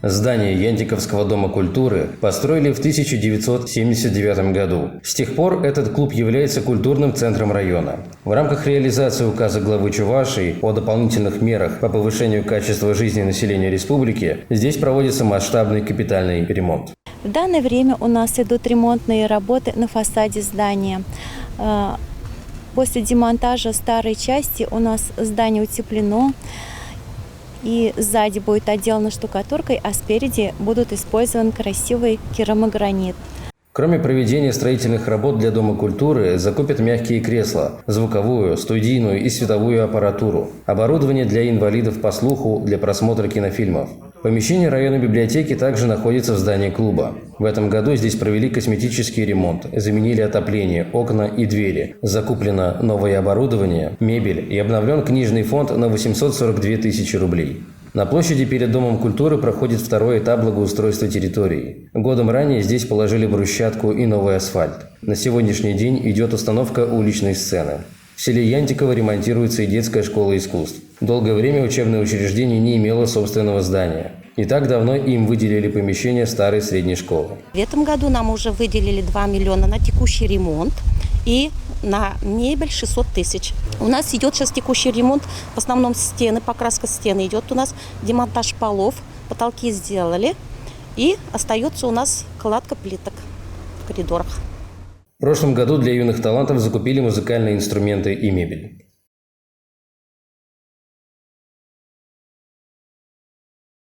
Здание Янтиковского дома культуры построили в 1979 году. С тех пор этот клуб является культурным центром района. В рамках реализации указа главы Чувашии о дополнительных мерах по повышению качества жизни населения республики здесь проводится масштабный капитальный ремонт. В данное время у нас идут ремонтные работы на фасаде здания. После демонтажа старой части у нас здание утеплено. И сзади будет отделано штукатуркой, а спереди будут использован красивый керамогранит. Кроме проведения строительных работ для Дома культуры, закупят мягкие кресла, звуковую, студийную и световую аппаратуру, оборудование для инвалидов по слуху для просмотра кинофильмов. Помещение районной библиотеки также находится в здании клуба. В этом году здесь провели косметический ремонт, заменили отопление, окна и двери. Закуплено новое оборудование, мебель и обновлен книжный фонд на 842 тысячи рублей. На площади перед Домом культуры проходит второй этап благоустройства территории. Годом ранее здесь положили брусчатку и новый асфальт. На сегодняшний день идет установка уличной сцены. В селе Янтиково ремонтируется и детская школа искусств. Долгое время учебное учреждение не имело собственного здания. И так давно им выделили помещение старой средней школы. В этом году нам уже выделили 2 миллиона на текущий ремонт и на мебель 600 тысяч. У нас идет сейчас текущий ремонт, в основном стены, покраска стены идет у нас, демонтаж полов, потолки сделали и остается у нас кладка плиток в коридорах. В прошлом году для юных талантов закупили музыкальные инструменты и мебель.